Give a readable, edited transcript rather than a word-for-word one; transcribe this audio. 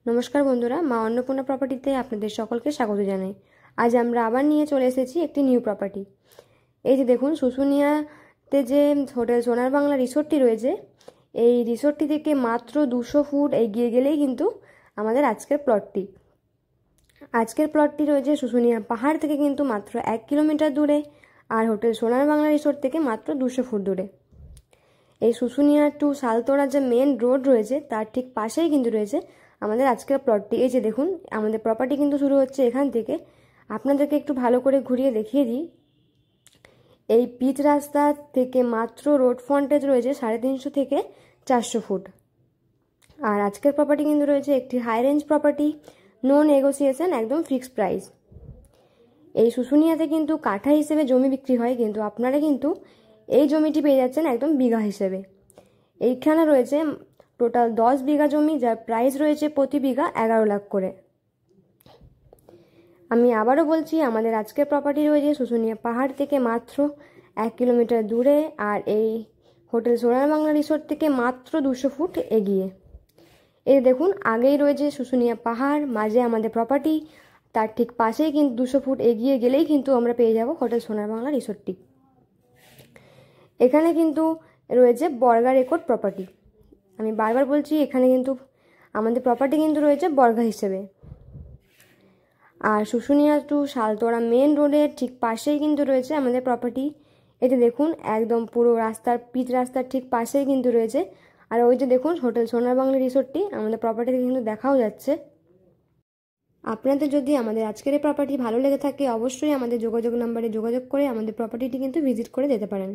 নমস্কার বন্ধুরা, মা অন্নপূর্ণা প্রপার্টিতে আপনাদের সকলকে স্বাগত জানাই। আজ আমরা আবার নিয়ে চলে এসেছি একটি নিউ প্রপার্টি। এই যে দেখুন, শুশুনিয়াতে যে হোটেল সোনার বাংলা রিসোর্টটি রয়েছে, এই রিসোর্টটি থেকে মাত্র 200 ফুট এগিয়ে গেলেই কিন্তু আমাদের আজকের প্লটটি রয়েছে শুশুনিয়া পাহাড় থেকে কিন্তু মাত্র 1 কিলোমিটার দূরে, আর হোটেল সোনার বাংলা রিসোর্ট থেকে মাত্র 200 ফুট দূরে। এই শুশুনিয়া টু সালতোরা যে মেন রোড রয়েছে তার ঠিক পাশেই কিন্তু রয়েছে আমাদের আজকের প্লটটি। এই যে দেখুন, আমাদের প্রপার্টি কিন্তু শুরু হচ্ছে এখান থেকে। আপনাদেরকে একটু ভালো করে ঘুরিয়ে দেখিয়ে দিই। এই পিচ রাস্তা থেকে মাত্র রোড ফ্রন্টেজ রয়েছে 350 থেকে 400 ফুট। আর আজকের প্রপার্টি কিন্তু রয়েছে একটি high range property, no negotiation, একদম ফিক্সড প্রাইস। এই শুশুনিয়াতে কিন্তু কাঠা হিসেবে জমি বিক্রি হয়, কিন্তু আপনারা কিন্তু এই জমিটি পেয়ে যাচ্ছেন একদম বিঘা হিসেবে। এইখানে রয়েছে টোটাল 10 বিঘা জমি, যার প্রাইস রয়েছে প্রতি বিঘা 11 লাখ করে। আমি আবারও বলছি, আমাদের আজকের প্রপার্টি রয়েছে শুশুনিয়া পাহাড় থেকে মাত্র 1 কিলোমিটার দূরে, আর এই হোটেল সোনার বাংলা রিসোর্ট থেকে মাত্র 200 ফুট এগিয়ে। এই দেখুন, আগেই রয়েছে শুশুনিয়া পাহাড়, মাঝে আমাদের প্রপার্টি, তার ঠিক পাশেই কিন্তু 200 ফুট এগিয়ে গেলেই কিন্তু আমরা পেয়ে যাব হোটেল সোনার বাংলা রিসোর্টটি। এখানে কিন্তু রয়েছে বর্গা রেকর্ড প্রপার্টি। আমি বারবার বলছি, এখানে কিন্তু আমাদের প্রপার্টি কিন্তু রয়েছে বর্গা হিসেবে। আর শুশুনিয়া টু সালতোরা মেন রোডের ঠিক পাশেই কিন্তু রয়েছে আমাদের প্রপার্টি। এতে দেখুন, একদম পুরো পিচ রাস্তার ঠিক পাশেই কিন্তু রয়েছে। আর ওই যে দেখুন হোটেল সোনার বাংলা রিসোর্টটি আমাদের প্রপার্টি থেকে কিন্তু দেখাও যাচ্ছে। আপনাদের যদি আমাদের আজকের এই প্রপার্টি ভালো লেগে থাকে, অবশ্যই আমাদের যোগাযোগ নাম্বারে যোগাযোগ করে আমাদের প্রপার্টিটি কিন্তু ভিজিট করে যেতে পারেন।